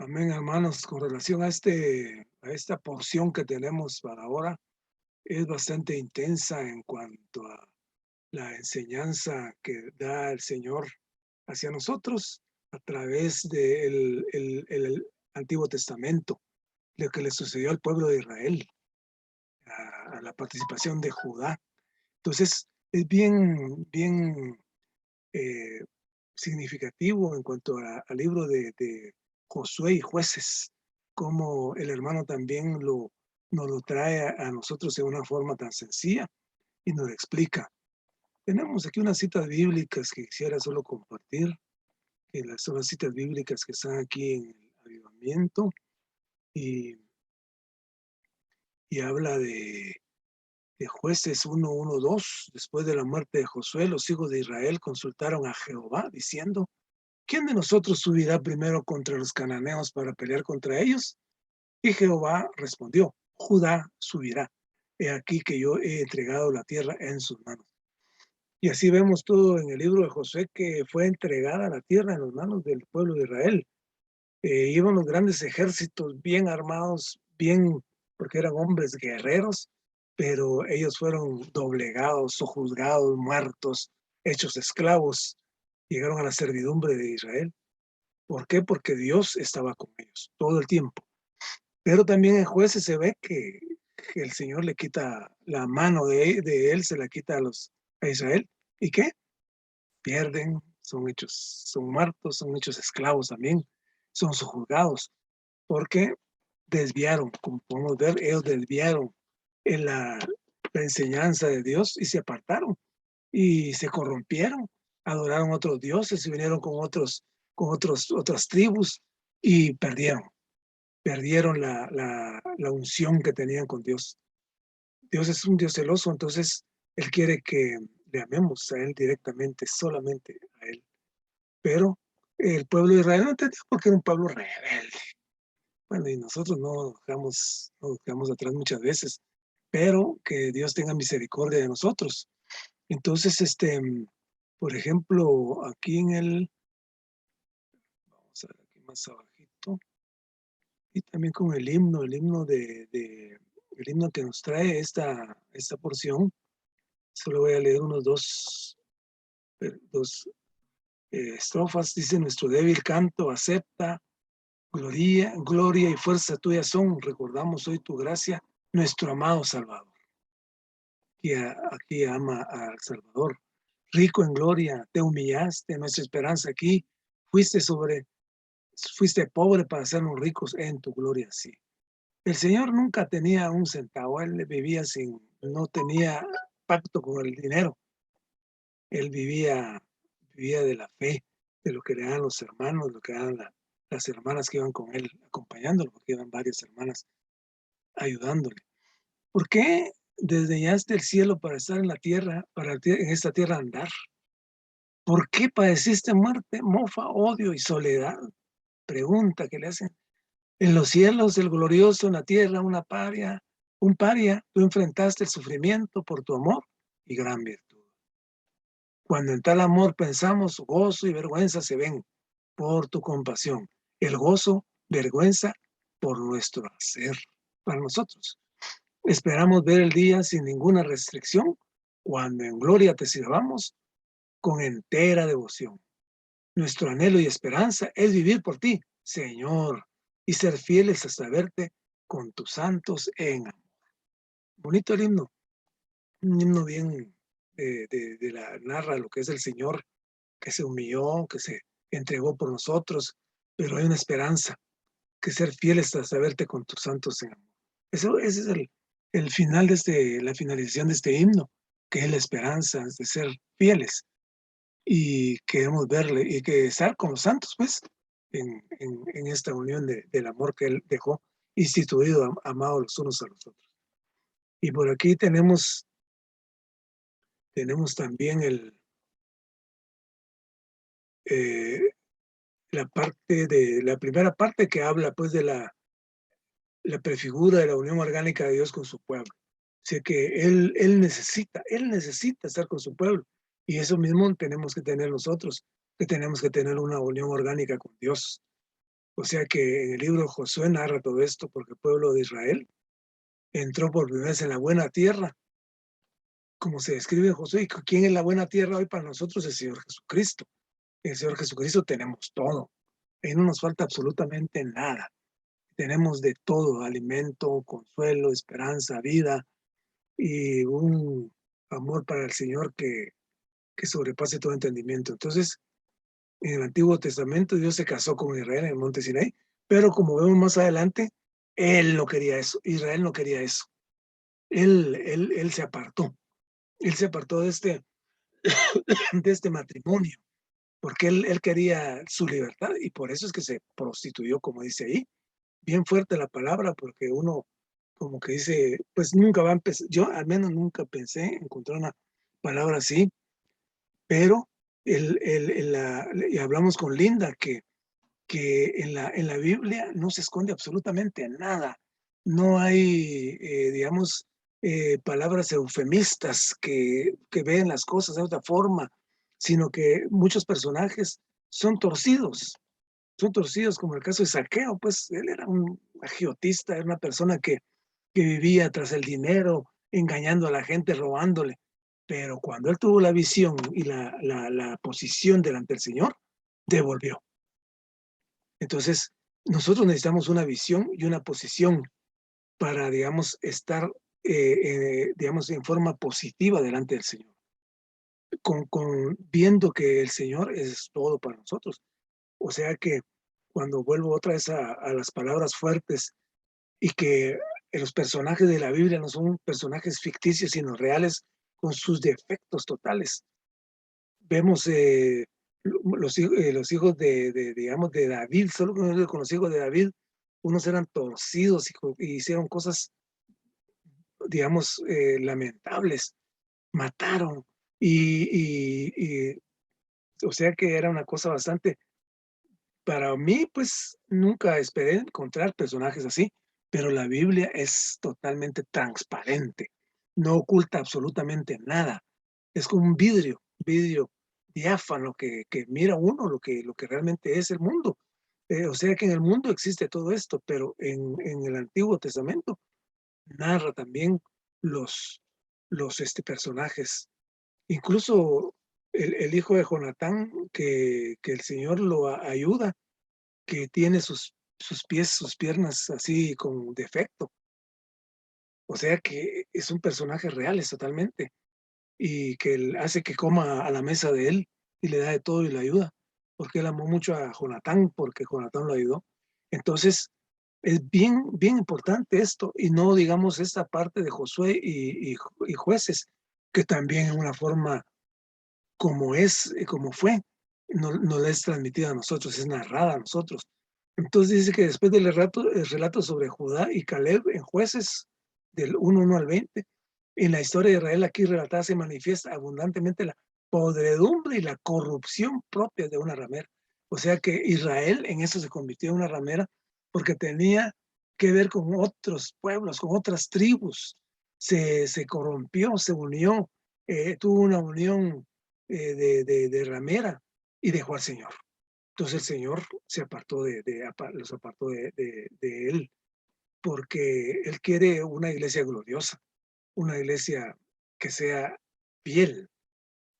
Amén, hermanos. Con relación a esta porción que tenemos para ahora, es bastante intensa en cuanto a la enseñanza que da el Señor hacia nosotros a través del Antiguo Testamento, lo que le sucedió al pueblo de Israel, a la participación de Judá. Entonces, es bien eh, significativo en cuanto al libro de Josué y Jueces, como el hermano también nos lo trae a nosotros de una forma tan sencilla y nos lo explica. Tenemos aquí unas citas bíblicas que quisiera solo compartir, que son las citas bíblicas que están aquí en el avivamiento y, y habla de Jueces 1:1-2. Después de la muerte de Josué, los hijos de Israel consultaron a Jehová diciendo: ¿quién de nosotros subirá primero contra los cananeos para pelear contra ellos? Y Jehová respondió: Judá subirá. He aquí que yo he entregado la tierra en sus manos. Y así vemos todo en el libro de Josué, que fue entregada la tierra en las manos del pueblo de Israel. Iban los grandes ejércitos bien armados, bien, porque eran hombres guerreros, pero ellos fueron doblegados, sojuzgados, muertos, hechos esclavos. Llegaron a la servidumbre de Israel. ¿Por qué? Porque Dios estaba con ellos todo el tiempo. Pero también en Jueces se ve que el Señor le quita la mano de él, se la quita a Israel. ¿Y qué? Pierden, son muertos, son hechos esclavos también, son sujuzgados, porque desviaron, como podemos ver, ellos desviaron en la enseñanza de Dios y se apartaron y se corrompieron, adoraron otros dioses y vinieron otras tribus y perdieron la unción que tenían con Dios. Dios es un Dios celoso, entonces Él quiere que le amemos a Él directamente, solamente a Él. Pero el pueblo de Israel no entendía porque era un pueblo rebelde. Bueno, y nosotros no nos quedamos atrás muchas veces, pero que Dios tenga misericordia de nosotros. Entonces, por ejemplo, aquí vamos a ver aquí más abajito, y también con el himno que nos trae esta porción. Solo voy a leer dos estrofas. Dice: nuestro débil canto acepta, gloria y fuerza tuya son, recordamos hoy tu gracia, nuestro amado Salvador. Aquí ama al Salvador. Rico en gloria, te humillaste, nuestra esperanza aquí, fuiste fuiste pobre para hacernos ricos en tu gloria, sí. El Señor nunca tenía un centavo, Él vivía no tenía pacto con el dinero, Él vivía de la fe, de lo que le dan los hermanos, lo que dan las hermanas que iban con Él acompañándolo, porque iban varias hermanas ayudándole. ¿Por qué desdeñaste el cielo para estar en la tierra, en esta tierra andar? ¿Por qué padeciste muerte, mofa, odio y soledad? Pregunta que le hacen. En los cielos, el glorioso, en la tierra, un paria, tú enfrentaste el sufrimiento por tu amor y gran virtud. Cuando en tal amor pensamos, gozo y vergüenza se ven por tu compasión. El gozo, vergüenza por nuestro hacer para nosotros. Esperamos ver el día sin ninguna restricción, cuando en gloria te sirvamos con entera devoción. Nuestro anhelo y esperanza es vivir por ti, Señor, y ser fieles hasta verte con tus santos en amor. Bonito el himno, un himno bien narra lo que es el Señor, que se humilló, que se entregó por nosotros, pero hay una esperanza, que ser fieles hasta verte con tus santos en amor. Ese es el final la finalización de este himno, que es la esperanza de ser fieles y queremos verle y que estar con los santos, pues, en esta unión del amor que Él dejó instituido, amado los unos a los otros. Y por aquí tenemos también eh, la primera parte que habla, pues, de la prefigura de la unión orgánica de Dios con su pueblo. O sea que él necesita estar con su pueblo. Y eso mismo tenemos que tener nosotros, que tenemos que tener una unión orgánica con Dios. O sea que en el libro de Josué narra todo esto porque el pueblo de Israel entró por primera vez en la buena tierra, como se describe en Josué. ¿Y quién es la buena tierra hoy para nosotros? El Señor Jesucristo. En el Señor Jesucristo tenemos todo. Ahí no nos falta absolutamente nada. Tenemos de todo: alimento, consuelo, esperanza, vida y un amor para el Señor que sobrepase todo entendimiento. Entonces, en el Antiguo Testamento Dios se casó con Israel en el monte Sinaí, pero como vemos más adelante, él no quería eso, Israel no quería eso. Él se apartó. Él se apartó de este matrimonio, porque él quería su libertad y por eso es que se prostituyó, como dice ahí. Bien fuerte la palabra, porque uno como que dice, pues nunca va a empezar, yo al menos nunca pensé encontrar una palabra así, pero y hablamos con Linda que en la Biblia no se esconde absolutamente nada. No hay, digamos, palabras eufemistas que ven las cosas de otra forma, sino que muchos personajes son torcidos, son torcidos, como el caso de Saqueo. Pues él era un agiotista, era una persona que vivía tras el dinero, engañando a la gente, robándole. Pero cuando él tuvo la visión y la posición delante del Señor, devolvió. Entonces, nosotros necesitamos una visión y una posición para, digamos, estar, digamos, en forma positiva delante del Señor, viendo que el Señor es todo para nosotros. O sea que cuando vuelvo otra vez a las palabras fuertes y que los personajes de la Biblia no son personajes ficticios, sino reales con sus defectos totales. Vemos los hijos digamos, de David, solo con los hijos de David, unos eran torcidos y hicieron cosas, digamos, lamentables, mataron y, o sea que era una cosa bastante, para mí, pues nunca esperé encontrar personajes así, pero la Biblia es totalmente transparente, no oculta absolutamente nada, es como un vidrio diáfano que mira uno lo que realmente es el mundo. O sea que en el mundo existe todo esto, pero en el Antiguo Testamento narra también los, los personajes. Incluso el hijo de Jonatán, que el Señor lo ayuda, que tiene sus pies, sus piernas así con defecto. O sea que es un personaje real, es totalmente. Y que él hace que coma a la mesa de él y le da de todo y le ayuda, porque él amó mucho a Jonatán, porque Jonatán lo ayudó. Entonces, es bien, bien importante esto, y no digamos esta parte de Josué y jueces, que también en una forma como es, como fue, no la es transmitida a nosotros, es narrada a nosotros. Entonces dice que después del el relato sobre Judá y Caleb en Jueces, del 1 al 20, en la historia de Israel aquí relatada se manifiesta abundantemente la podredumbre y la corrupción propia de una ramera. O sea que Israel en eso se convirtió en una ramera porque tenía que ver con otros pueblos, con otras tribus. Se corrompió, se unió, tuvo una unión de ramera y dejó al Señor. Entonces el Señor se apartó los apartó de él, porque Él quiere una iglesia gloriosa, una iglesia que sea fiel,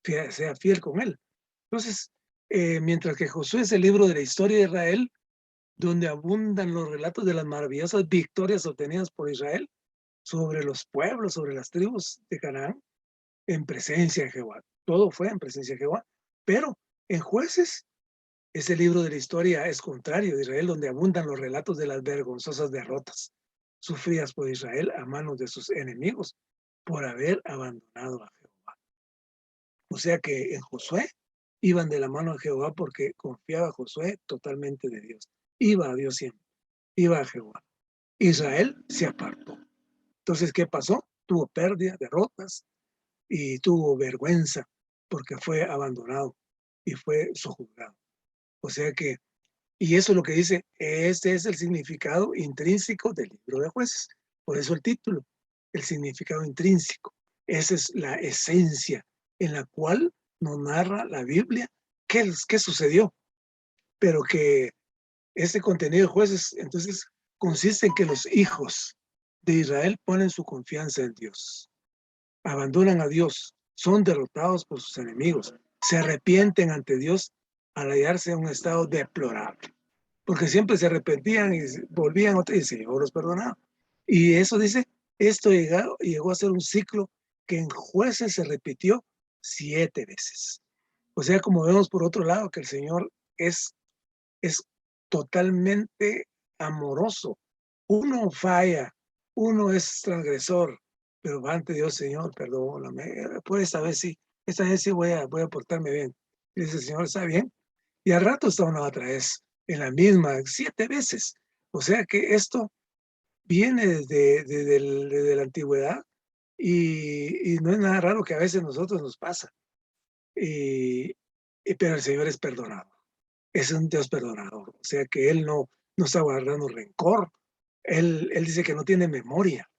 sea fiel con Él. Entonces, mientras que Josué es el libro de la historia de Israel, donde abundan los relatos de las maravillosas victorias obtenidas por Israel sobre los pueblos, sobre las tribus de Canaán, en presencia de Jehová. Todo fue en presencia de Jehová, pero en Jueces, ese libro de la historia es contrario de Israel, donde abundan los relatos de las vergonzosas derrotas sufridas por Israel a manos de sus enemigos por haber abandonado a Jehová. O sea que en Josué iban de la mano de Jehová porque confiaba Josué totalmente de Dios. Iba a Dios siempre, iba a Jehová. Israel se apartó. Entonces, ¿qué pasó? Tuvo pérdida, derrotas y tuvo vergüenza porque fue abandonado y fue sojuzgado. O sea que, y eso es lo que dice, este es el significado intrínseco del libro de Jueces. Por eso el título, el significado intrínseco. Esa es la esencia en la cual nos narra la Biblia qué sucedió, pero que Este contenido de Jueces, entonces, consiste en que los hijos de Israel ponen su confianza en Dios, abandonan a Dios, son derrotados por sus enemigos, se arrepienten ante Dios al hallarse en un estado deplorable, porque siempre se arrepentían y volvían otra vez y el Señor los perdonaba. Y eso dice, esto llegó a ser un ciclo que en Jueces se repitió 7 veces. O sea, como vemos por otro lado, que el Señor es totalmente amoroso. Uno falla, uno es transgresor, pero va ante Dios, Señor, perdóname. Por esta vez sí voy a portarme bien. Y dice, Señor, está bien. Y al rato está una otra vez, en la misma, 7 veces. O sea que esto viene desde la antigüedad y no es nada raro que a veces a nosotros nos pasa. Pero el Señor es perdonador. Es un Dios perdonador. O sea que Él no está guardando rencor. Él dice que no tiene memoria.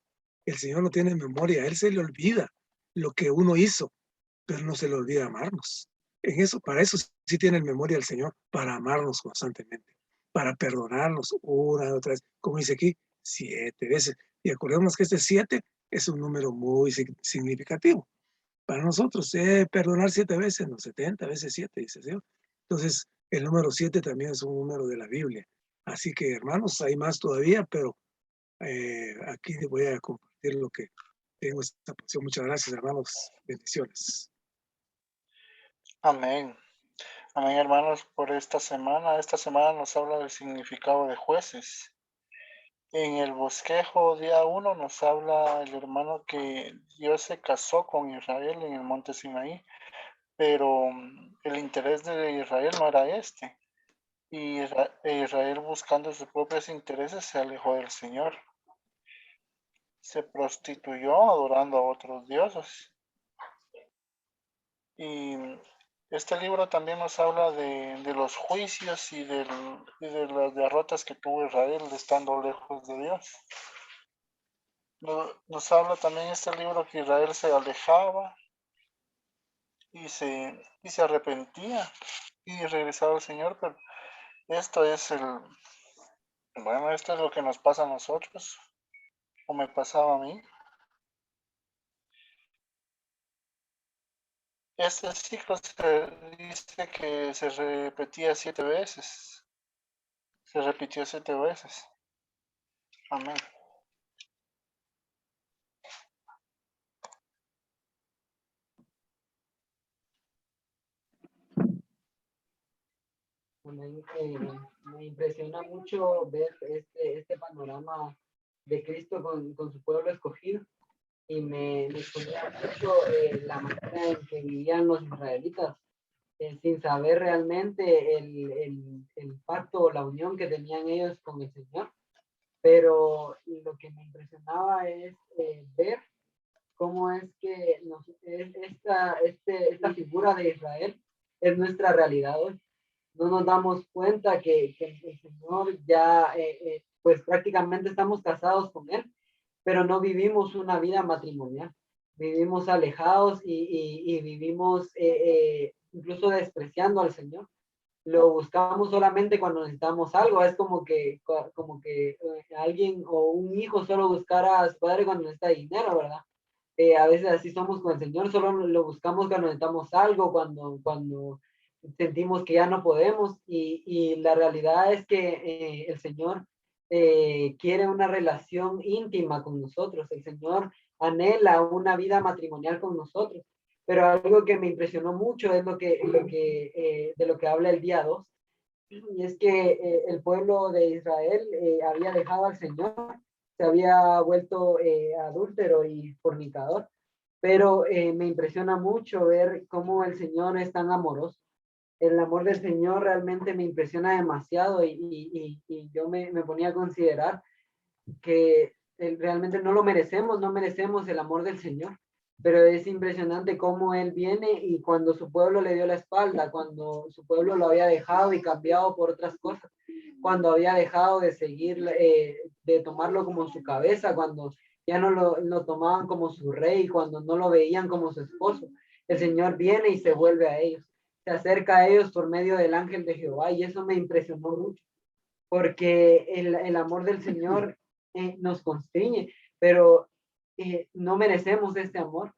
El Señor no tiene memoria. A Él se le olvida lo que uno hizo, pero no se le olvida amarnos. Para eso sí tiene memoria el Señor, para amarnos constantemente, para perdonarnos una y otra vez. Como dice aquí, 7 veces. Y acordemos que este 7 es un número muy significativo. Para nosotros, perdonar 7 veces, no 70 veces 7, dice el Señor. Entonces, el número 7 también es un número de la Biblia. Así que, hermanos, hay más todavía, pero aquí les voy a compartir lo que tengo esta porción. Muchas gracias, hermanos. Bendiciones. Amén. Amén, hermanos, por esta semana. Esta semana nos habla del significado de Jueces. En el bosquejo día 1 nos habla el hermano que Dios se casó con Israel en el monte Sinaí, pero el interés de Israel no era este. Y Israel, buscando sus propios intereses, se alejó del Señor. Se prostituyó adorando a otros dioses. Y este libro también nos habla de los juicios y de las derrotas que tuvo Israel estando lejos de Dios. Nos habla también este libro que Israel se alejaba y se arrepentía y regresaba al Señor, pero esto es esto es lo que nos pasa a nosotros, o me pasaba a mí. Este ciclo se dice que se repetía 7 veces. Se repitió 7 veces. Amén. Me impresiona mucho ver este panorama de Cristo con su pueblo escogido y me exponía mucho la manera en que vivían los israelitas, sin saber realmente el pacto o la unión que tenían ellos con el Señor. Pero lo que me impresionaba es ver cómo es que esta figura de Israel es nuestra realidad hoy. No nos damos cuenta que el Señor ya, pues prácticamente estamos casados con Él, pero no vivimos una vida matrimonial. Vivimos alejados y vivimos incluso despreciando al Señor. Lo buscamos solamente cuando necesitamos algo. Es como que alguien o un hijo solo buscara a su padre cuando necesita dinero, ¿verdad? A veces así somos con el Señor, solo lo buscamos cuando necesitamos algo, cuando sentimos que ya no podemos y la realidad es que el Señor quiere una relación íntima con nosotros, el Señor anhela una vida matrimonial con nosotros, pero algo que me impresionó mucho es de lo que habla el día 2, y es que el pueblo de Israel había dejado al Señor, se había vuelto adúltero y fornicador, pero me impresiona mucho ver cómo el Señor es tan amoroso. El amor del Señor realmente me impresiona demasiado y yo me ponía a considerar que realmente no lo merecemos, no merecemos el amor del Señor, pero es impresionante cómo Él viene y cuando su pueblo le dio la espalda, cuando su pueblo lo había dejado y cambiado por otras cosas, cuando había dejado de seguir, de tomarlo como su cabeza, cuando ya no lo tomaban como su rey, cuando no lo veían como su esposo, el Señor viene y se vuelve a ellos, se acerca a ellos por medio del ángel de Jehová y eso me impresionó mucho. porque el amor del Señor nos constriñe, pero no merecemos este amor,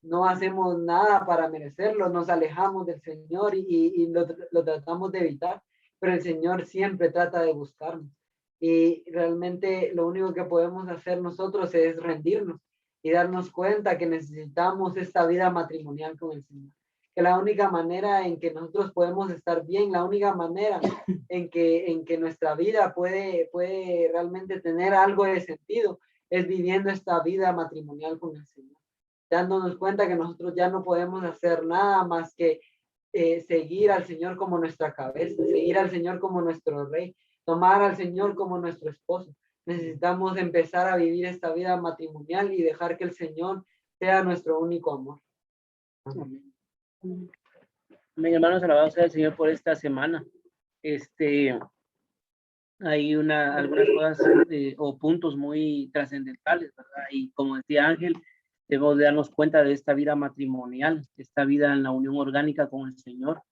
no hacemos nada para merecerlo, nos alejamos del Señor y lo tratamos de evitar, pero el Señor siempre trata de buscarnos. Y realmente lo único que podemos hacer nosotros es rendirnos y darnos cuenta que necesitamos esta vida matrimonial con el Señor. Que la única manera en que nosotros podemos estar bien, la única manera en que nuestra vida puede realmente tener algo de sentido es viviendo esta vida matrimonial con el Señor. Dándonos cuenta que nosotros ya no podemos hacer nada más que seguir al Señor como nuestra cabeza, seguir al Señor como nuestro rey, tomar al Señor como nuestro esposo. Necesitamos empezar a vivir esta vida matrimonial y dejar que el Señor sea nuestro único amor. Amén. Amén, hermanos, alabado sea el Señor por esta semana. Hay algunas cosas o puntos muy trascendentales, ¿verdad? Y como decía Ángel, debemos de darnos cuenta de esta vida matrimonial, esta vida en la unión orgánica con el Señor,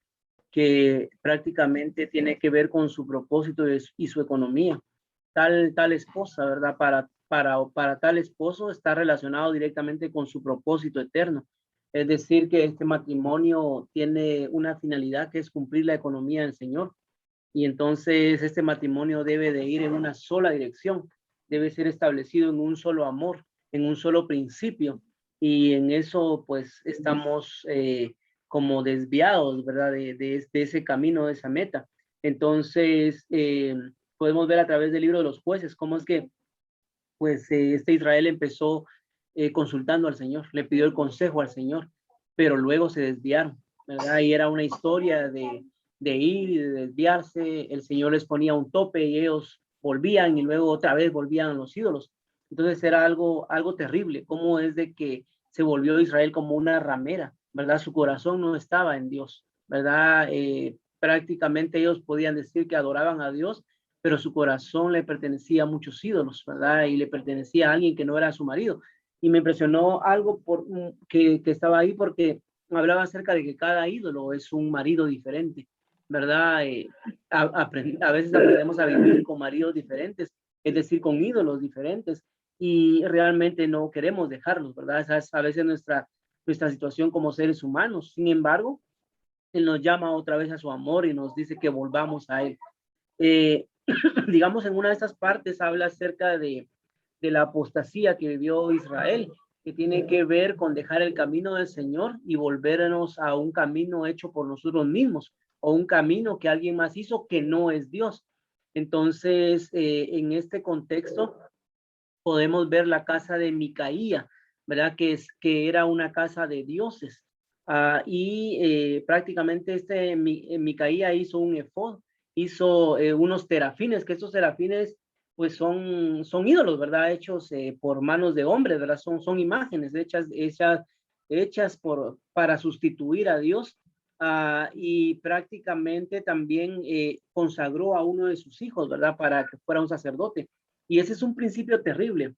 que prácticamente tiene que ver con su propósito y su economía. Tal esposa, ¿verdad? Para tal esposo está relacionado directamente con su propósito eterno. Es decir, que este matrimonio tiene una finalidad que es cumplir la economía del Señor. Y entonces este matrimonio debe de ir en una sola dirección, debe ser establecido en un solo amor, en un solo principio. Y en eso pues estamos como desviados, ¿verdad? De ese camino, de esa meta. Entonces podemos ver a través del libro de los jueces cómo es que pues Israel empezó consultando al Señor, le pidió el consejo al Señor, pero luego se desviaron, ¿verdad? Y era una historia de ir y de desviarse, el Señor les ponía un tope y ellos volvían y luego otra vez volvían a los ídolos. Entonces era algo terrible, cómo es de que se volvió Israel como una ramera, ¿verdad? Su corazón no estaba en Dios, ¿verdad? Prácticamente ellos podían decir que adoraban a Dios, pero su corazón le pertenecía a muchos ídolos, ¿verdad? Y le pertenecía a alguien que no era su marido. Y me impresionó algo que estaba ahí porque hablaba acerca de que cada ídolo es un marido diferente, ¿verdad? A veces aprendemos a vivir con maridos diferentes, es decir, con ídolos diferentes, y realmente no queremos dejarlos, ¿verdad? Esa es a veces nuestra situación como seres humanos. Sin embargo, Él nos llama otra vez a su amor y nos dice que volvamos a Él. Digamos, en una de estas partes habla acerca de la apostasía que vivió Israel, que tiene que ver con dejar el camino del Señor y volvernos a un camino hecho por nosotros mismos, o un camino que alguien más hizo que no es Dios. Entonces, en este contexto, podemos ver la casa de Micaía, ¿verdad? Que era una casa de dioses. Y prácticamente Micaía hizo un efod, hizo unos terafines, que estos terafines pues son ídolos, ¿verdad? Hechos por manos de hombres, ¿verdad? Son imágenes hechas para sustituir a Dios. Y prácticamente también consagró a uno de sus hijos, ¿verdad? Para que fuera un sacerdote. Y ese es un principio terrible,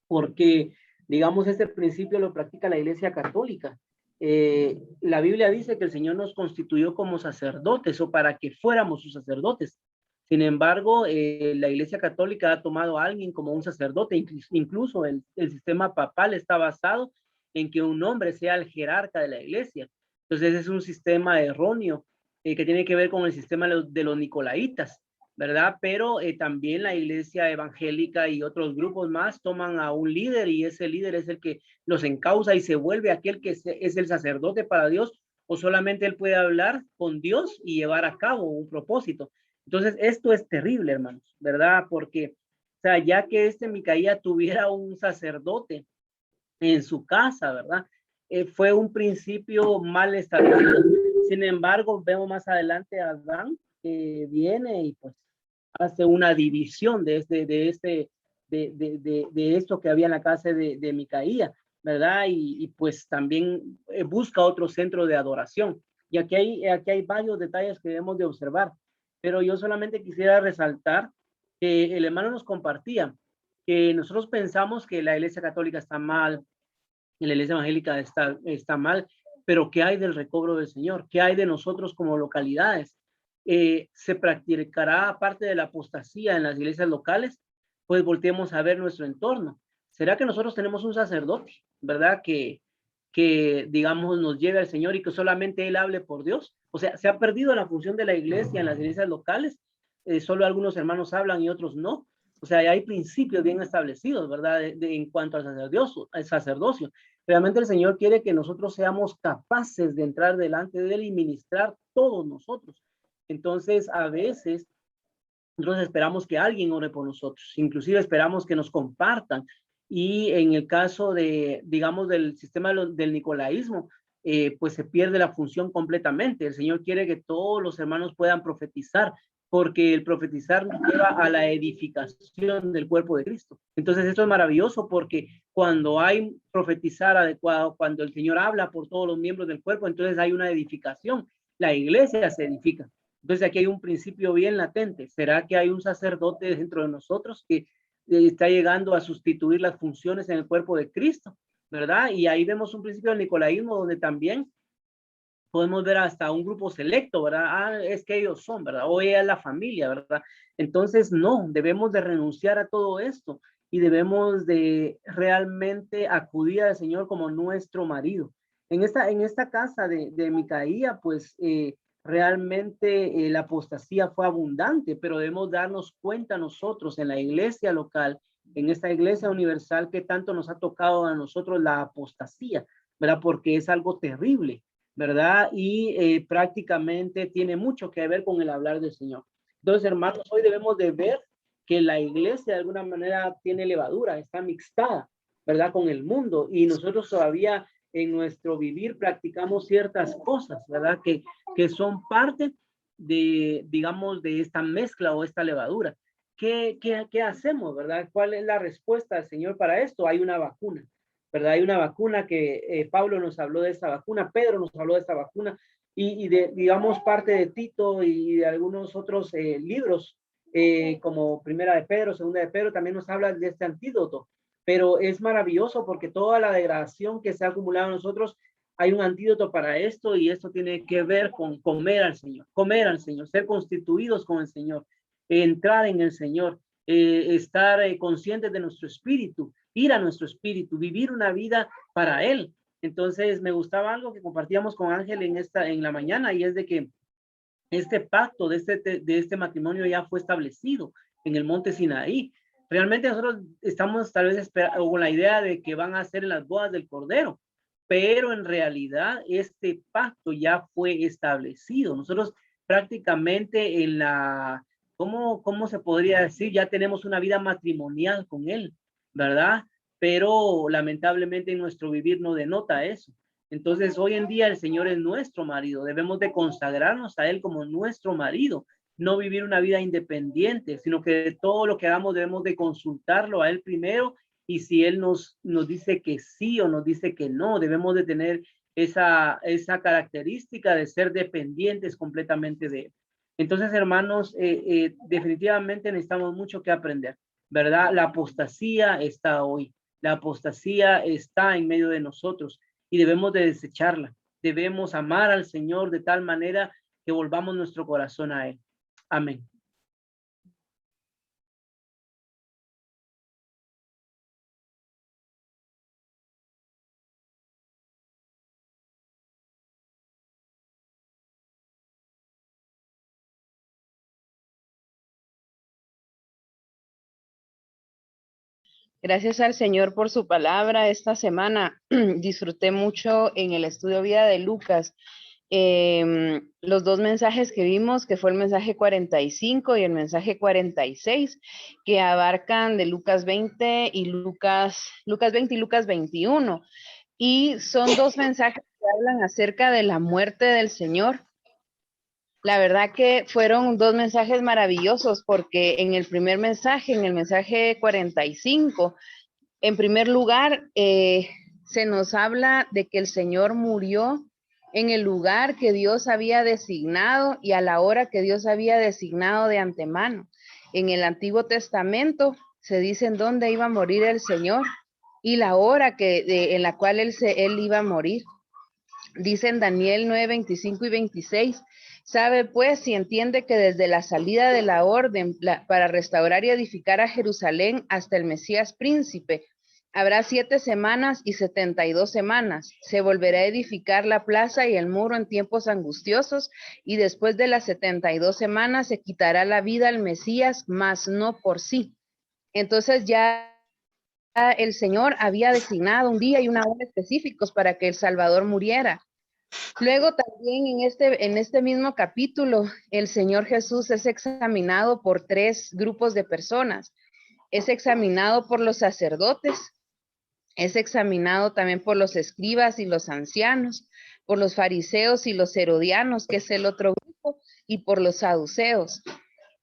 porque, digamos, este principio lo practica la Iglesia Católica. La Biblia dice que el Señor nos constituyó como sacerdotes o para que fuéramos sus sacerdotes. Sin embargo, la Iglesia Católica ha tomado a alguien como un sacerdote, incluso el sistema papal está basado en que un hombre sea el jerarca de la Iglesia. Entonces es un sistema erróneo que tiene que ver con el sistema de los nicolaitas, ¿verdad? Pero también la iglesia evangélica y otros grupos más toman a un líder y ese líder es el que los encausa y se vuelve aquel que es el sacerdote para Dios, o solamente él puede hablar con Dios y llevar a cabo un propósito. Entonces, esto es terrible, hermanos, ¿verdad? Porque, o sea, ya que Micaía tuviera un sacerdote en su casa, ¿verdad? Fue un principio mal establecido. Sin embargo, vemos más adelante a Adán que viene y pues hace una división de esto que había en la casa de Micaía, ¿verdad? Y pues también busca otro centro de adoración. Y aquí hay varios detalles que debemos de observar, pero yo solamente quisiera resaltar que el hermano nos compartía que nosotros pensamos que la Iglesia Católica está mal, la Iglesia Evangélica está mal, pero ¿qué hay del recobro del Señor? ¿Qué hay de nosotros como localidades? se practicará aparte de la apostasía en las iglesias locales, pues volteemos a ver nuestro entorno. ¿Será que nosotros tenemos un sacerdote, verdad? Que digamos nos lleve al Señor y que solamente Él hable por Dios. O sea, se ha perdido la función de la iglesia en las iglesias locales. Solo algunos hermanos hablan y otros no. O sea, hay principios bien establecidos, ¿verdad? En cuanto al sacerdocio. Realmente el Señor quiere que nosotros seamos capaces de entrar delante de Él y ministrar todos nosotros. Entonces, a veces nosotros esperamos que alguien ore por nosotros, inclusive esperamos que nos compartan. Y en el caso de, digamos, del sistema del nicolaísmo, pues se pierde la función completamente. El Señor quiere que todos los hermanos puedan profetizar, porque el profetizar nos lleva a la edificación del cuerpo de Cristo. Entonces esto es maravilloso, porque cuando hay profetizar adecuado, cuando el Señor habla por todos los miembros del cuerpo, entonces hay una edificación. La iglesia se edifica. Entonces aquí hay un principio bien latente. ¿Será que hay un sacerdote dentro de nosotros que está llegando a sustituir las funciones en el cuerpo de Cristo? ¿Verdad? Y ahí vemos un principio del nicolaísmo donde también podemos ver hasta un grupo selecto, ¿verdad? Ah, es que ellos son, ¿verdad? O ella es la familia, ¿verdad? Entonces, no, debemos de renunciar a todo esto y debemos de realmente acudir al Señor como nuestro marido. En esta casa de Micaía, pues realmente la apostasía fue abundante, pero debemos darnos cuenta nosotros en la iglesia local, en esta iglesia universal, que tanto nos ha tocado a nosotros la apostasía, ¿verdad? Porque es algo terrible, ¿verdad? Y prácticamente tiene mucho que ver con el hablar del Señor. Entonces, hermanos, hoy debemos de ver que la iglesia de alguna manera tiene levadura, está mixtada, ¿verdad? Con el mundo, y nosotros todavía en nuestro vivir practicamos ciertas cosas, ¿verdad? Que son parte de, digamos, de esta mezcla o esta levadura. ¿Qué hacemos, verdad? ¿Cuál es la respuesta del Señor para esto? Hay una vacuna, ¿verdad? Hay una vacuna que Pablo nos habló de esta vacuna, Pedro nos habló de esta vacuna, y de, digamos, parte de Tito y de algunos otros libros, como Primera de Pedro, Segunda de Pedro, también nos habla de este antídoto. Pero es maravilloso porque toda la degradación que se ha acumulado en nosotros, hay un antídoto para esto, y esto tiene que ver con comer al Señor, ser constituidos con el Señor, entrar en el Señor, estar conscientes de nuestro espíritu, ir a nuestro espíritu, vivir una vida para Él. Entonces me gustaba algo que compartíamos con Ángel en la mañana, y es de que este pacto de este matrimonio ya fue establecido en el monte Sinaí. Realmente nosotros estamos tal vez con la idea de que van a ser en las bodas del Cordero, pero en realidad este pacto ya fue establecido. Nosotros prácticamente en la, ¿cómo se podría decir? Ya tenemos una vida matrimonial con Él, ¿verdad? Pero lamentablemente en nuestro vivir no denota eso. Entonces, hoy en día el Señor es nuestro marido. Debemos de consagrarnos a Él como nuestro marido, no vivir una vida independiente, sino que todo lo que hagamos debemos de consultarlo a Él primero, y si Él nos dice que sí o nos dice que no, debemos de tener esa característica de ser dependientes completamente de Él. Entonces, hermanos, definitivamente necesitamos mucho que aprender, ¿verdad? La apostasía está hoy, la apostasía está en medio de nosotros, y debemos de desecharla. Debemos amar al Señor de tal manera que volvamos nuestro corazón a Él. Amén. Gracias al Señor por su palabra. Esta semana disfruté mucho en el estudio vida de Lucas. Los dos mensajes que vimos, que fue el mensaje 45 y el mensaje 46, que abarcan de Lucas 20 y Lucas 20 y Lucas 21. Y son dos mensajes que hablan acerca de la muerte del Señor. La verdad que fueron dos mensajes maravillosos, porque en el primer mensaje, en el mensaje 45, en primer lugar, se nos habla de que el Señor murió en el lugar que Dios había designado y a la hora que Dios había designado de antemano. En el Antiguo Testamento se dice en dónde iba a morir el Señor y la hora en la cual él iba a morir. Dice en Daniel 9, 25 y 26 Sabe pues y entiende que desde la salida de la orden para restaurar y edificar a Jerusalén hasta el Mesías príncipe, habrá 7 semanas y 72 semanas. Se volverá a edificar la plaza y el muro en tiempos angustiosos, y después de las 72 semanas se quitará la vida al Mesías, mas no por sí. Entonces ya el Señor había designado un día y una hora específicos para que el Salvador muriera. Luego también en este mismo capítulo, el Señor Jesús es examinado por 3 grupos de personas. Es examinado por los sacerdotes, es examinado también por los escribas y los ancianos, por los fariseos y los herodianos, que es el otro grupo, y por los saduceos.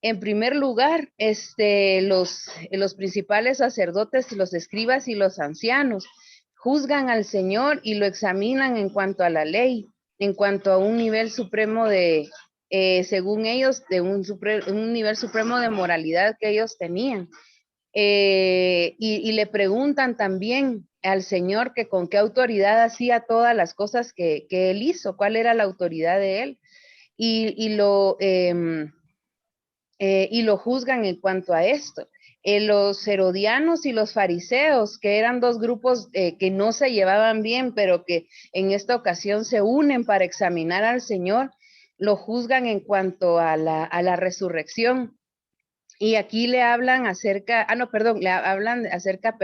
En primer lugar, los principales sacerdotes, los escribas y los ancianos juzgan al Señor y lo examinan en cuanto a la ley, en cuanto a un nivel supremo según ellos, de un nivel supremo de moralidad que ellos tenían. Y le preguntan también al Señor que con qué autoridad hacía todas las cosas que él hizo, cuál era la autoridad de él, y lo juzgan en cuanto a esto. Los herodianos y los fariseos, que eran 2 grupos que no se llevaban bien, pero que en esta ocasión se unen para examinar al Señor, lo juzgan en cuanto a la resurrección. Y aquí le hablan acerca, le hablan acerca,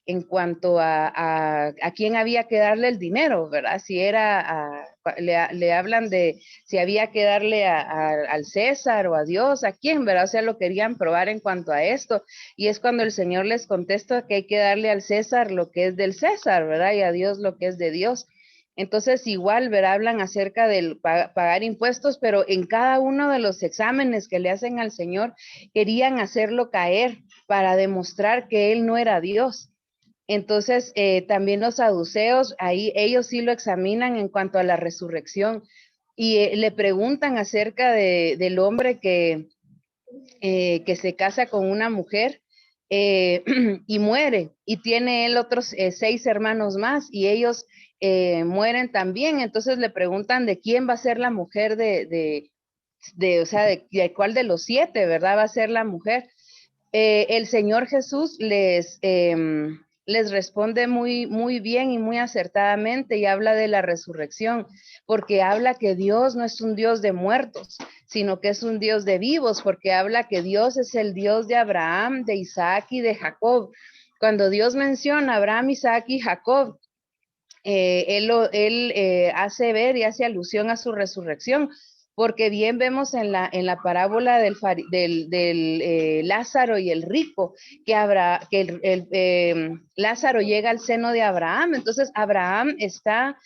en cuanto a quién había que darle el dinero, ¿verdad? Si era, le hablan de si había que darle al César o a Dios, a quién, ¿verdad? O sea, lo querían probar en cuanto a esto. Y es cuando el Señor les contesta que hay que darle al César lo que es del César, ¿verdad? Y a Dios lo que es de Dios. Entonces, igual, ¿verdad? Hablan acerca del pagar impuestos, pero en cada uno de los exámenes que le hacen al Señor, querían hacerlo caer para demostrar que Él no era Dios. Entonces, también los saduceos, ahí ellos sí lo examinan en cuanto a la resurrección, y le preguntan acerca del hombre que se casa con una mujer y muere, y tiene él otros 6 hermanos más, y ellos mueren también. Entonces le preguntan de quién va a ser la mujer o sea, de cuál de los 7, ¿verdad? Va a ser la mujer. El Señor Jesús les responde muy, muy bien y muy acertadamente, y habla de la resurrección, porque habla que Dios no es un Dios de muertos, sino que es un Dios de vivos, porque habla que Dios es el Dios de Abraham, de Isaac y de Jacob. Cuando Dios menciona a Abraham, Isaac y Jacob, él hace ver y hace alusión a su resurrección, porque bien vemos en la parábola del Lázaro y el rico, que Lázaro llega al seno de Abraham. Entonces Abraham está,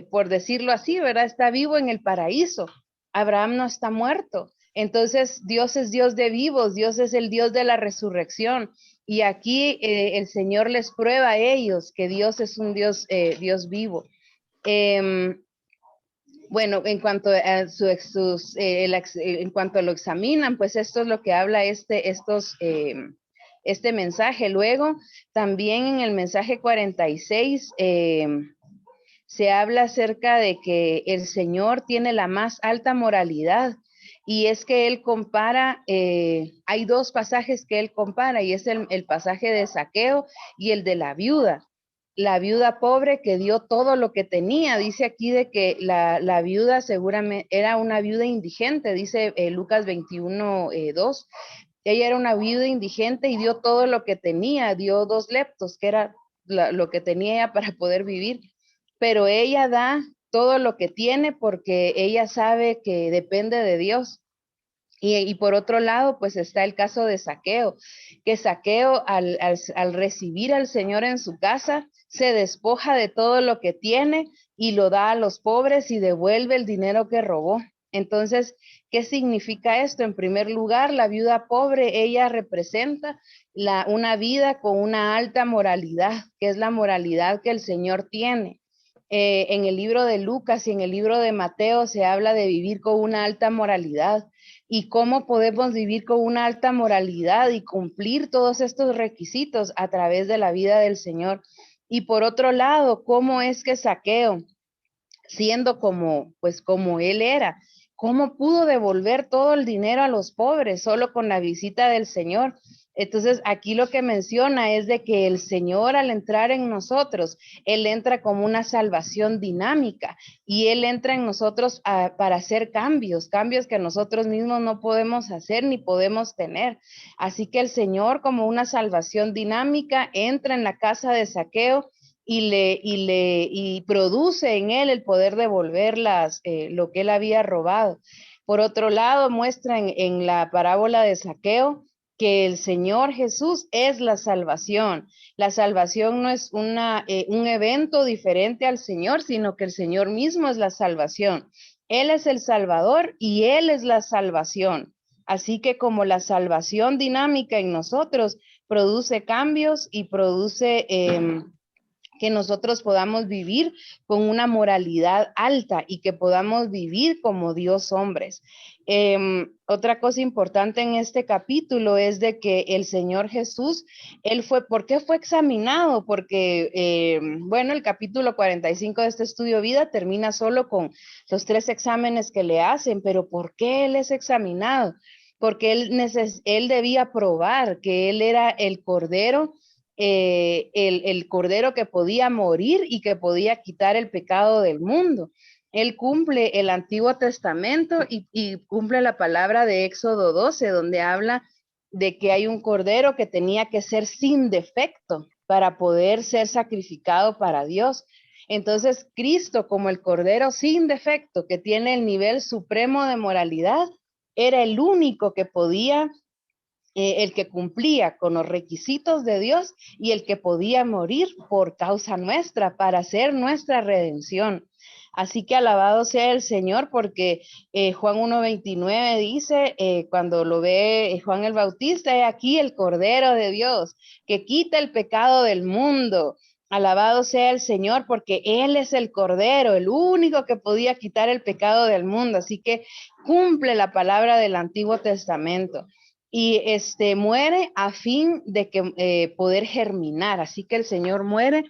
por decirlo así, ¿verdad? Está vivo en el paraíso. Abraham no está muerto. Entonces Dios es Dios de vivos, Dios es el Dios de la resurrección. Y aquí el Señor les prueba a ellos que Dios es un Dios, Dios vivo. Bueno, en cuanto a en cuanto lo examinan, pues esto es lo que habla este mensaje. Luego, también en el mensaje 46, se habla acerca de que el Señor tiene la más alta moralidad, y es que él compara, hay 2 pasajes que él compara, y es el pasaje de Zaqueo y el de la viuda pobre que dio todo lo que tenía. Dice aquí de que la viuda seguramente era una viuda indigente, dice Lucas 21:2. Ella era una viuda indigente y dio todo lo que tenía, dio 2 leptos, que era lo que tenía ella para poder vivir, pero ella da todo lo que tiene porque ella sabe que depende de Dios. Y por otro lado, pues está el caso de Zaqueo, que Zaqueo al recibir al Señor en su casa, se despoja de todo lo que tiene y lo da a los pobres y devuelve el dinero que robó. Entonces, ¿qué significa esto? En primer lugar, la viuda pobre, ella representa una vida con una alta moralidad, que es la moralidad que el Señor tiene. En el libro de Lucas y en el libro de Mateo se habla de vivir con una alta moralidad, y cómo podemos vivir con una alta moralidad y cumplir todos estos requisitos a través de la vida del Señor. Y por otro lado, cómo es que Zaqueo siendo como, pues como él era. ¿Cómo pudo devolver todo el dinero a los pobres solo con la visita del Señor? Entonces, aquí lo que menciona es de que el Señor al entrar en nosotros, Él entra como una salvación dinámica y Él entra en nosotros para hacer cambios, cambios que nosotros mismos no podemos hacer ni podemos tener. Así que el Señor como una salvación dinámica entra en la casa de Zaqueo y produce en él el poder devolver lo que él había robado. Por otro lado, muestra en la parábola de Zaqueo que el Señor Jesús es la salvación. La salvación no es un evento diferente al Señor, sino que el Señor mismo es la salvación. Él es el Salvador y Él es la salvación. Así que como la salvación dinámica en nosotros produce cambios y produce que nosotros podamos vivir con una moralidad alta y que podamos vivir como Dios hombres. Otra cosa importante en este capítulo es de que el Señor Jesús, ¿por qué fue examinado? Porque, bueno, el capítulo 45 de este estudio vida termina solo con los 3 exámenes que le hacen, pero ¿por qué él es examinado? Porque él debía probar que él era el Cordero, el Cordero que podía morir y que podía quitar el pecado del mundo. Él cumple el Antiguo Testamento y cumple la palabra de Éxodo 12, donde habla de que hay un cordero que tenía que ser sin defecto para poder ser sacrificado para Dios. Entonces, Cristo, como el cordero sin defecto, que tiene el nivel supremo de moralidad, era el único que podía, el que cumplía con los requisitos de Dios y el que podía morir por causa nuestra, para hacer nuestra redención. Así que alabado sea el Señor, porque Juan 1:29 dice, cuando lo ve Juan el Bautista, he aquí el Cordero de Dios, que quita el pecado del mundo. Alabado sea el Señor, porque Él es el Cordero, el único que podía quitar el pecado del mundo. Así que cumple la palabra del Antiguo Testamento. Y muere a fin de que poder germinar. Así que el Señor muere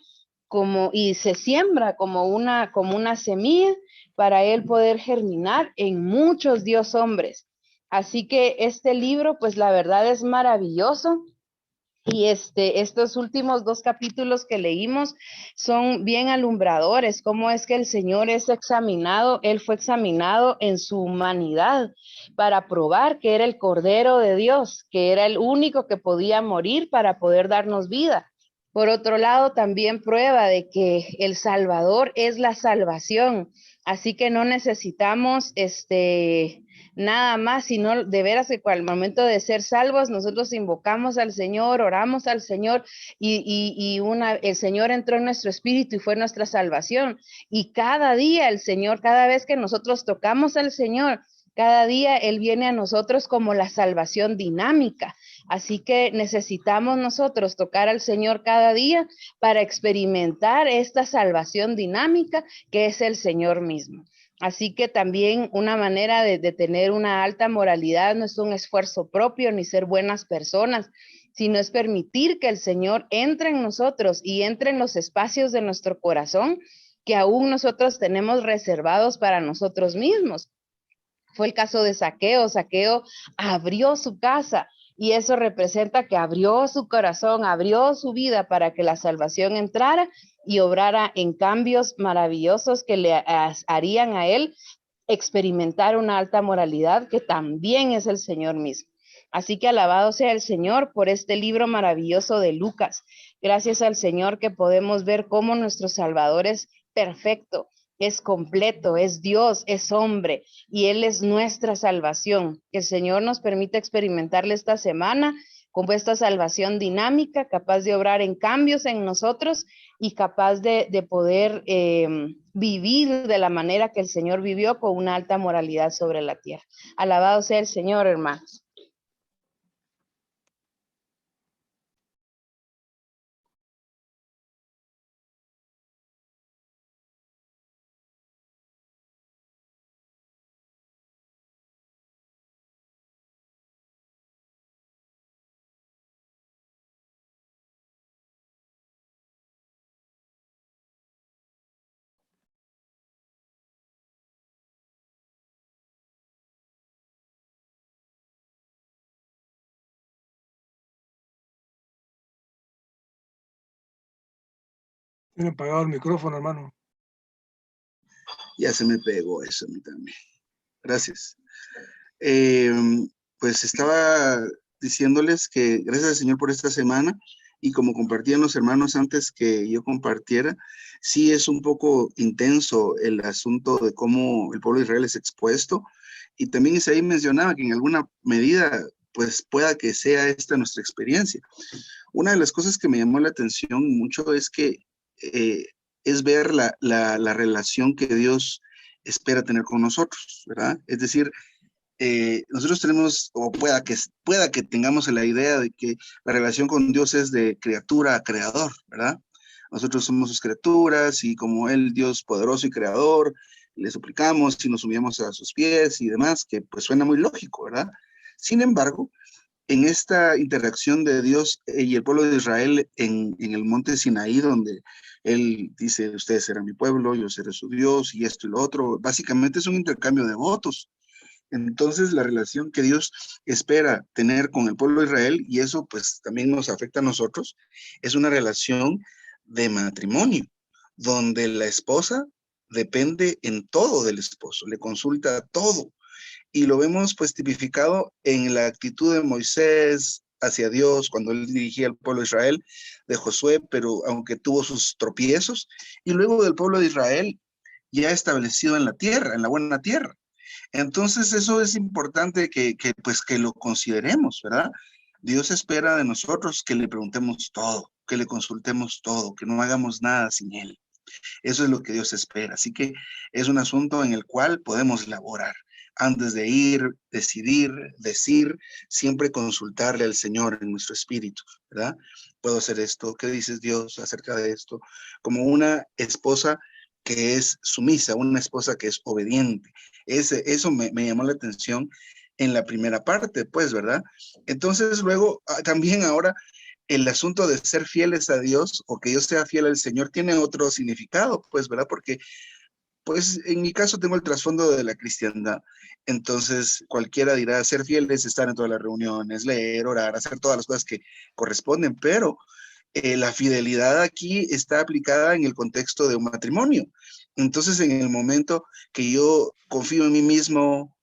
y se siembra como una semilla para él poder germinar en muchos Dios hombres. Así que este libro, pues la verdad es maravilloso. Y estos últimos 2 capítulos que leímos son bien alumbradores, cómo es que el Señor es examinado, Él fue examinado en su humanidad para probar que era el Cordero de Dios, que era el único que podía morir para poder darnos vida. Por otro lado, también prueba de que el Salvador es la salvación, así que no necesitamos nada más, sino de veras que al momento de ser salvos, nosotros invocamos al Señor, oramos al Señor el Señor entró en nuestro espíritu y fue nuestra salvación. Y cada día el Señor, cada vez que nosotros tocamos al Señor, cada día Él viene a nosotros como la salvación dinámica. Así que necesitamos nosotros tocar al Señor cada día para experimentar esta salvación dinámica que es el Señor mismo. Así que también una manera de tener una alta moralidad no es un esfuerzo propio ni ser buenas personas, sino es permitir que el Señor entre en nosotros y entre en los espacios de nuestro corazón que aún nosotros tenemos reservados para nosotros mismos. Fue el caso de Zaqueo. Zaqueo abrió su casa y eso representa que abrió su corazón, abrió su vida para que la salvación entrara y obrara en cambios maravillosos que le harían a él experimentar una alta moralidad que también es el Señor mismo. Así que alabado sea el Señor por este libro maravilloso de Lucas. Gracias al Señor que podemos ver cómo nuestro Salvador es perfecto, es completo, es Dios, es hombre y Él es nuestra salvación. Que el Señor nos permita experimentarle esta semana como esta salvación dinámica, capaz de obrar en cambios en nosotros y capaz de poder vivir de la manera que el Señor vivió con una alta moralidad sobre la tierra. Alabado sea el Señor, hermanos. Tiene apagado el micrófono, hermano. Ya se me pegó eso a mí también. Gracias. Pues estaba diciéndoles que gracias al Señor por esta semana, y como compartían los hermanos antes que yo compartiera, sí es un poco intenso el asunto de cómo el pueblo de Israel es expuesto, y también Isaí mencionaba que en alguna medida pues pueda que sea esta nuestra experiencia. Una de las cosas que me llamó la atención mucho es que es ver la relación que Dios espera tener con nosotros, ¿verdad? Es decir, nosotros tenemos, o pueda que tengamos la idea de que la relación con Dios es de criatura a creador, ¿verdad? Nosotros somos sus criaturas y como Él, Dios poderoso y creador, le suplicamos y nos humillamos a sus pies y demás, que pues suena muy lógico, ¿verdad? Sin embargo, en esta interacción de Dios y el pueblo de Israel en el monte Sinaí, donde Él dice, ustedes serán mi pueblo, yo seré su Dios y esto y lo otro, básicamente es un intercambio de votos. Entonces, la relación que Dios espera tener con el pueblo de Israel, y eso pues también nos afecta a nosotros, es una relación de matrimonio, donde la esposa depende en todo del esposo, le consulta todo. Y lo vemos pues tipificado en la actitud de Moisés hacia Dios cuando él dirigía al pueblo de Israel, de Josué, pero aunque tuvo sus tropiezos, y luego del pueblo de Israel ya establecido en la tierra, en la buena tierra. Entonces eso es importante pues que lo consideremos, ¿verdad? Dios espera de nosotros que le preguntemos todo, que le consultemos todo, que no hagamos nada sin Él. Eso es lo que Dios espera. Así que es un asunto en el cual podemos laborar. Antes de ir, decidir, decir, siempre consultarle al Señor en nuestro espíritu, ¿verdad? Puedo hacer esto, ¿qué dices Dios acerca de esto? Como una esposa que es sumisa, una esposa que es obediente. Eso me llamó la atención en la primera parte, pues, ¿verdad? Entonces, luego, también ahora, el asunto de ser fieles a Dios o que yo sea fiel al Señor tiene otro significado, pues, ¿verdad? Porque, pues, en mi caso tengo el trasfondo de la cristiandad. Entonces, cualquiera dirá, ser fiel es estar en todas las reuniones, leer, orar, hacer todas las cosas que corresponden, pero la fidelidad aquí está aplicada en el contexto de un matrimonio. Entonces, en el momento que yo confío en mí mismo,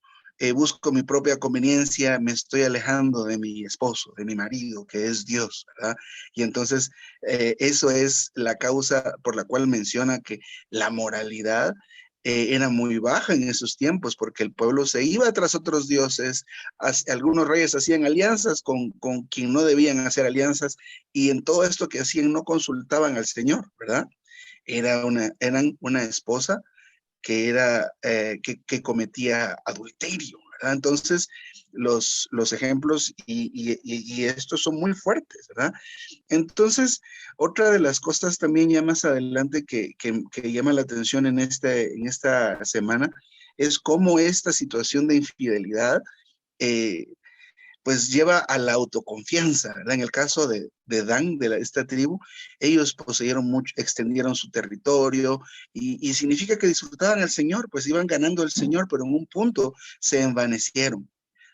busco mi propia conveniencia, me estoy alejando de mi esposo, de mi marido, que es Dios, ¿verdad? Y entonces, eso es la causa por la cual menciona que la moralidad era muy baja en esos tiempos, porque el pueblo se iba tras otros dioses, algunos reyes hacían alianzas con quien no debían hacer alianzas, y en todo esto que hacían no consultaban al Señor, ¿verdad? Eran una esposa que que cometía adulterio, ¿verdad? Entonces, los ejemplos y estos son muy fuertes, ¿verdad? Entonces, otra de las cosas también ya más adelante que llama la atención en esta semana es cómo esta situación de infidelidad pues lleva a la autoconfianza, ¿verdad? En el caso de Dan, de esta tribu, ellos poseyeron mucho, extendieron su territorio y significa que disfrutaban al Señor, pues iban ganando el Señor, pero en un punto se envanecieron,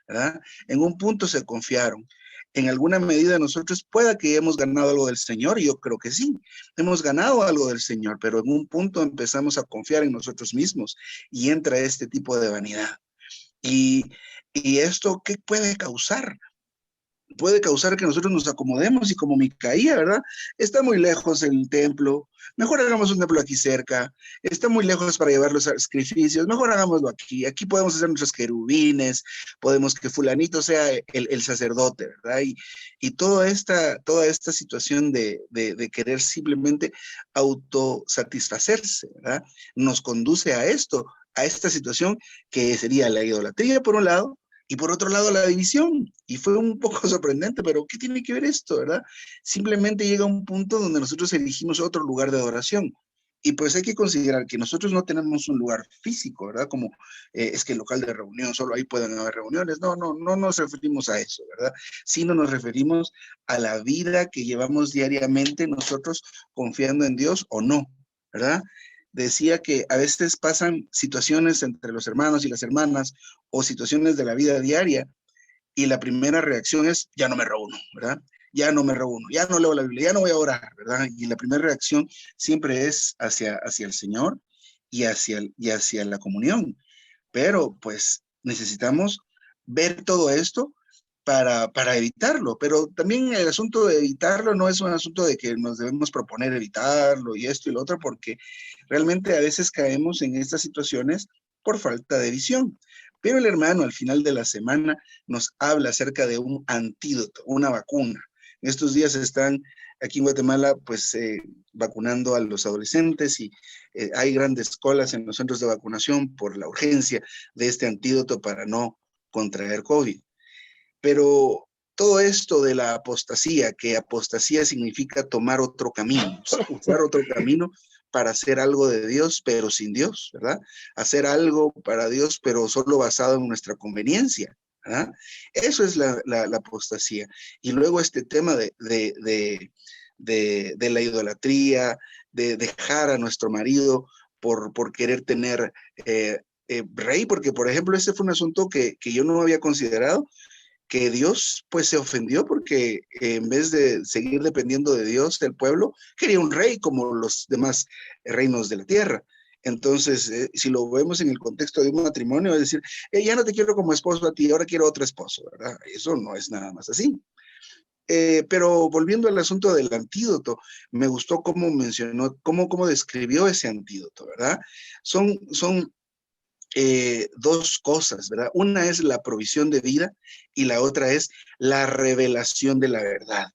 ¿verdad? En un punto se confiaron. En alguna medida nosotros pueda que hemos ganado algo del Señor, y yo creo que sí, hemos ganado algo del Señor, pero en un punto empezamos a confiar en nosotros mismos y entra este tipo de vanidad. Y, y esto, ¿qué puede causar? Puede causar que nosotros nos acomodemos y como Micaía, ¿verdad? Está muy lejos el templo, mejor hagamos un templo aquí cerca, está muy lejos para llevar los sacrificios, mejor hagámoslo aquí, aquí podemos hacer nuestros querubines, podemos que fulanito sea el sacerdote, ¿verdad? Y toda esta situación de querer simplemente autosatisfacerse, ¿verdad? Nos conduce a esto, a esta situación que sería la idolatría por un lado, y por otro lado, la división. Y fue un poco sorprendente, pero ¿qué tiene que ver esto, verdad? Simplemente llega un punto donde nosotros elegimos otro lugar de adoración. Y pues hay que considerar que nosotros no tenemos un lugar físico, ¿verdad? Como es que el local de reunión, solo ahí pueden haber reuniones. No nos referimos a eso, ¿verdad? Sino nos referimos a la vida que llevamos diariamente nosotros confiando en Dios o no, ¿verdad? Decía que a veces pasan situaciones entre los hermanos y las hermanas o situaciones de la vida diaria y la primera reacción es, ya no me reúno, ¿verdad? ya no me reúno, ya no leo la Biblia, ya no voy a orar, ¿verdad? Y la primera reacción siempre es hacia el Señor y hacia la comunión. Pero pues necesitamos ver todo esto para evitarlo. Pero también el asunto de evitarlo no es un asunto de que nos debemos proponer evitarlo y esto y lo otro, porque realmente a veces caemos en estas situaciones por falta de visión. Pero el hermano al final de la semana nos habla acerca de un antídoto, una vacuna. En estos días están aquí en Guatemala pues vacunando a los adolescentes y hay grandes colas en los centros de vacunación por la urgencia de este antídoto para no contraer COVID. Pero todo esto de la apostasía, que apostasía significa tomar otro camino, usar otro camino para hacer algo de Dios, pero sin Dios, ¿verdad? Hacer algo para Dios, pero solo basado en nuestra conveniencia, ¿verdad? Eso es la apostasía. Y luego este tema de la idolatría, de dejar a nuestro marido por querer tener rey, porque por ejemplo ese fue un asunto que yo no había considerado, que Dios pues se ofendió porque en vez de seguir dependiendo de Dios, el pueblo quería un rey como los demás reinos de la tierra. Entonces, si lo vemos en el contexto de un matrimonio, es decir, ya no te quiero como esposo a ti, ahora quiero otro esposo, ¿verdad? Eso no es nada más así. Pero volviendo al asunto del antídoto, me gustó cómo mencionó, cómo describió ese antídoto, ¿verdad? Son dos cosas, ¿verdad? Una es la provisión de vida y la otra es la revelación de la verdad.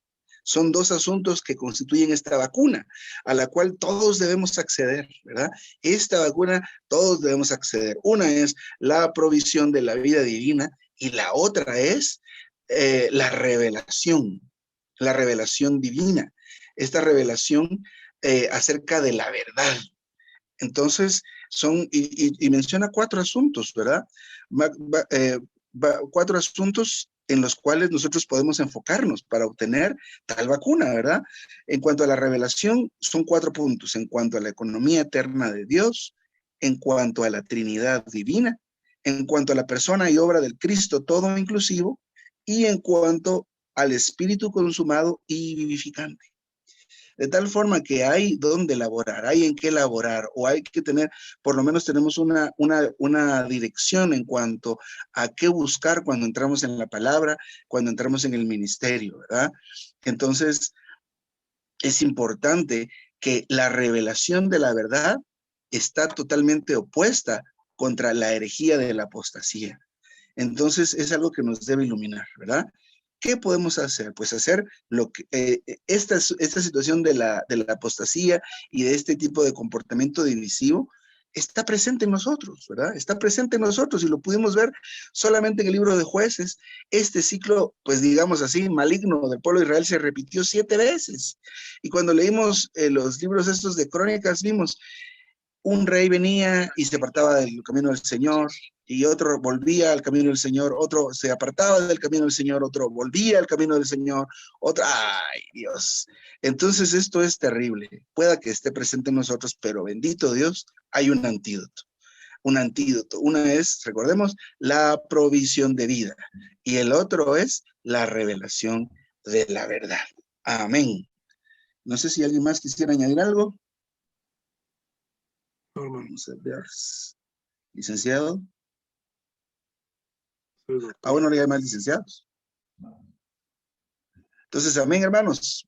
Son dos asuntos que constituyen esta vacuna a la cual todos debemos acceder, ¿verdad? Esta vacuna todos debemos acceder. Una es la provisión de la vida divina y la otra es la revelación divina. Esta revelación acerca de la verdad. Entonces, y menciona 4 asuntos, ¿verdad? 4 asuntos en los cuales nosotros podemos enfocarnos para obtener tal vacuna, ¿verdad? En cuanto a la revelación, son 4 puntos. En cuanto a la economía eterna de Dios, en cuanto a la Trinidad divina, en cuanto a la persona y obra del Cristo todo inclusivo, y en cuanto al Espíritu consumado y vivificante. De tal forma que hay donde elaborar, hay en qué elaborar, o hay que tener, por lo menos tenemos una dirección en cuanto a qué buscar cuando entramos en la palabra, cuando entramos en el ministerio, ¿verdad? Entonces, es importante que la revelación de la verdad está totalmente opuesta contra la herejía de la apostasía. Entonces, es algo que nos debe iluminar, ¿verdad? ¿Qué podemos hacer? Pues hacer lo que esta situación de la apostasía y de este tipo de comportamiento divisivo está presente en nosotros, ¿verdad? Está presente en nosotros y lo pudimos ver solamente en el libro de Jueces. Este ciclo, pues digamos así, maligno del pueblo de Israel se repitió 7 veces. Y cuando leímos los libros estos de Crónicas, vimos un rey venía y se apartaba del camino del Señor, y otro volvía al camino del Señor, otro se apartaba del camino del Señor, otro volvía al camino del Señor, otro, ¡ay, Dios! Entonces esto es terrible. Pueda que esté presente en nosotros, pero bendito Dios, hay un antídoto. Un antídoto. Una es, recordemos, la provisión de vida, y el otro es la revelación de la verdad. Amén. No sé si alguien más quisiera añadir algo. Vamos a ver. Licenciado. Bueno, no hay más licenciados. Entonces, amén, hermanos.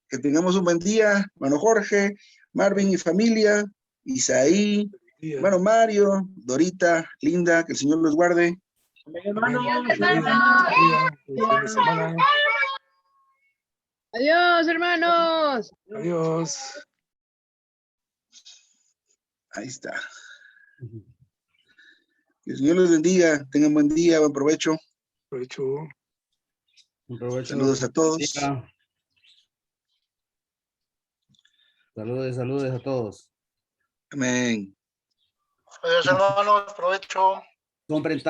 Que tengamos un buen día, hermano Jorge, Marvin y familia, Isaí, hermano Mario, Dorita, Linda, que el Señor los guarde. Adiós, hermanos. Adiós. Ahí está. Que el Señor los bendiga, tengan buen día, buen provecho. Provecho. Saludos a todos. Saludos a todos. Amén. Adiós, hermanos, provecho. Compren